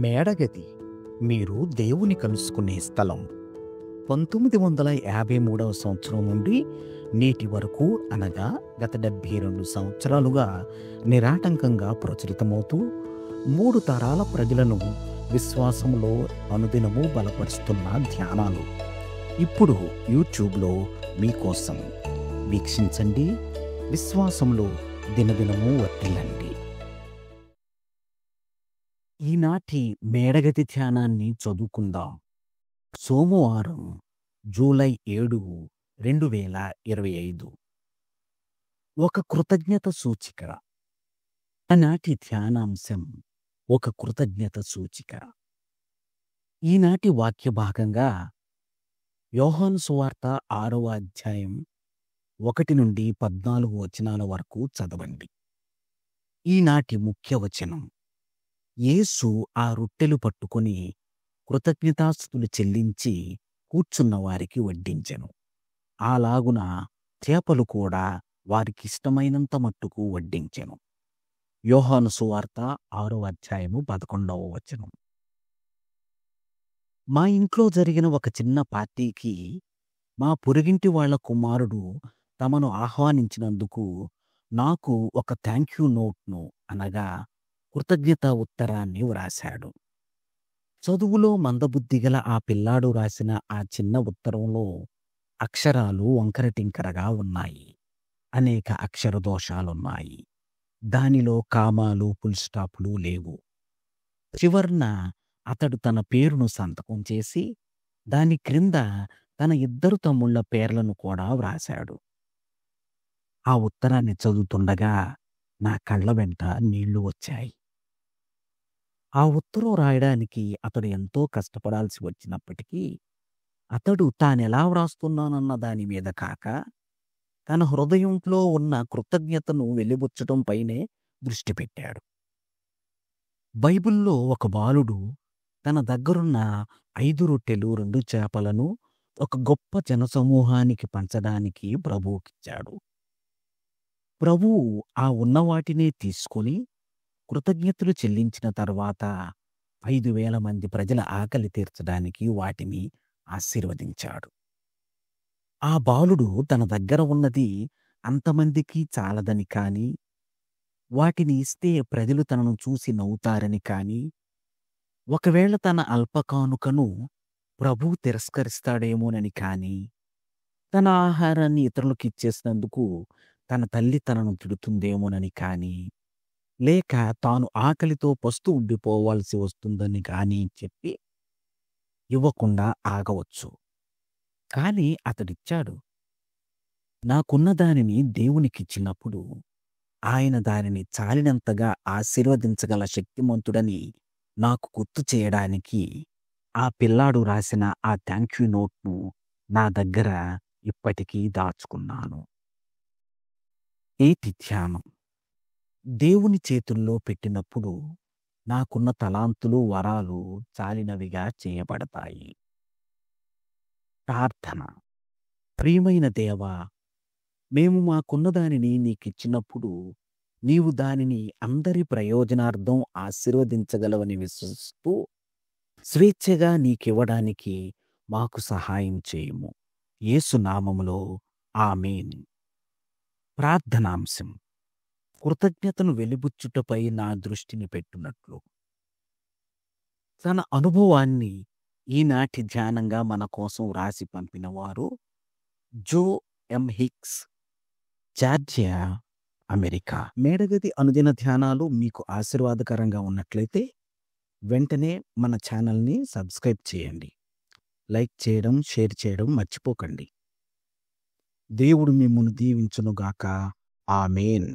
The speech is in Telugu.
మేడగది మీరు దేవుని కలుసుకునే స్థలం. 1953వ సంవత్సరం నుండి నేటి వరకు అనగా గత 72 సంవత్సరాలుగా నిరాటంకంగా ప్రచురితమవుతూ 3 తరాల ప్రజలను విశ్వాసంలో అనుదినము బలపరుస్తున్న ధ్యానాలు ఇప్పుడు యూట్యూబ్లో మీకోసం. వీక్షించండి, విశ్వాసంలో దినదినము వర్ధిల్లండి. ఈనాటి మేడగది ధ్యానాన్ని చదువుకుందాం. సోమవారం జూలై 7, 2025. ఒక కృతజ్ఞత సూచిక. ఆనాటి ధ్యానాంశం ఒక కృతజ్ఞత సూచిక. ఈనాటి వాక్య భాగంగా యోహాను సువార్త 6వ అధ్యాయం 1 నుండి 14 వచనాల వరకు చదవండి. ఈనాటి ముఖ్య వచనం: యేసు ఆ రొట్టెలు పట్టుకొని కృతజ్ఞతాస్తుతులు చెల్లించి కూర్చున్న వారికి వడ్డించెను. అలాగున చేపలు కూడా వారికిష్టమైనంత మట్టుకు వడ్డించెను. యోహాను సువార్త 6వ అధ్యాయము 11వ వచనం. మా ఇంట్లో జరిగిన ఒక చిన్న పార్టీకి మా పొరుగింటి వాళ్ళ కుమారుడు తమను ఆహ్వానించినందుకు నాకు ఒక థ్యాంక్ యూ నోట్ను అనగా కృతజ్ఞత ఉత్తరాన్ని వ్రాశాడు. చదువులో మందబుద్ధిగల ఆ పిల్లాడు రాసిన ఆ చిన్న ఉత్తరంలో అక్షరాలు వంకరటింకరగా ఉన్నాయి. అనేక అక్షర దోషాలున్నాయి. దానిలో కామాలు, ఫుల్ స్టాపులు లేవు. చివర్న అతడు తన పేరును సంతకం చేసి దాని క్రింద తన 2 తమ్ముళ్ల పేర్లను కూడా వ్రాశాడు. ఆ ఉత్తరాన్ని చదువుతుండగా నా కళ్ళ వెంట నీళ్లు వచ్చాయి. ఆ ఉత్తరం రాయడానికి అతడు ఎంతో కష్టపడాల్సి వచ్చినప్పటికీ అతడు తానెలా వ్రాస్తున్నానన్న దాని మీద కాక తన హృదయంలో ఉన్న కృతజ్ఞతను వెలిబుచ్చటం పైనే దృష్టి పెట్టాడు. బైబిల్లో ఒక బాలుడు తన దగ్గరున్న 5 రొట్టెలు 2 చేపలను ఒక గొప్ప జనసమూహానికి పంచడానికి ప్రభువుకిచ్చాడు. ప్రభువు ఆ ఉన్నవాటినే తీసుకొని కృతజ్ఞతలు చెల్లించిన తర్వాత 5,000 మంది ప్రజల ఆకలి తీర్చడానికి వాటిని ఆశీర్వదించాడు. ఆ బాలుడు తన దగ్గర ఉన్నది అంతమందికి చాలదని కాని, వాటిని ఇస్తే ప్రజలు తనను చూసి నవ్వుతారని కాని, ఒకవేళ తన అల్ప కానుకను ప్రభువు తిరస్కరిస్తాడేమోనని కాని, తన ఆహారాన్ని ఇతరులకు ఇచ్చేసినందుకు తన తల్లి తనను తిడుతుందేమోనని కాని, లేక తాను ఆకలితో పస్తు ఉండిపోవాల్సి వస్తుందని కాని చెప్పి ఇవ్వకుండా ఆగవచ్చు. కాని అతడిచ్చాడు. నాకున్న దానిని దేవునికిచ్చినప్పుడు ఆయన దానిని చాలినంతగా ఆశీర్వదించగల శక్తిమంతుడని నాకు గుర్తు చేయడానికి ఆ పిల్లాడు రాసిన ఆ థ్యాంక్ యూ నోట్ను నా దగ్గర ఇప్పటికీ దాచుకున్నాను. ఏటి ధ్యానం. దేవుని చేతుల్లో పెట్టినప్పుడు నాకున్న తలాంతులు, వరాలు చాలినవిగా చేయబడతాయి. ప్రార్థన. ప్రియమైన దేవా, మేము మాకున్న దానిని నీకిచ్చినప్పుడు నీవు దానిని అందరి ప్రయోజనార్థం ఆశీర్వదించగలవని విశ్వసిస్తూ స్వేచ్ఛగా నీకివ్వడానికి మాకు సహాయం చేయము. యేసు నామములో ఆమేన్. ప్రార్థనాంశం: కృతజ్ఞతను వెలిబుచ్చుటపై నా దృష్టిని పెట్టునట్లు. తన అనుభవాన్ని ఈనాటి ధ్యానంగా మన కోసం రాసి పంపినవారు జో ఎం హిక్స్, జార్జియా, అమెరికా. మేడగది అనుదిన ధ్యానాలు మీకు ఆశీర్వాదకరంగా ఉన్నట్లయితే వెంటనే మన ఛానల్ని సబ్స్క్రైబ్ చేయండి. లైక్ చేయడం, షేర్ చేయడం మర్చిపోకండి. దేవుడు మిమ్మును దీవించునుగాక. ఆమేన్.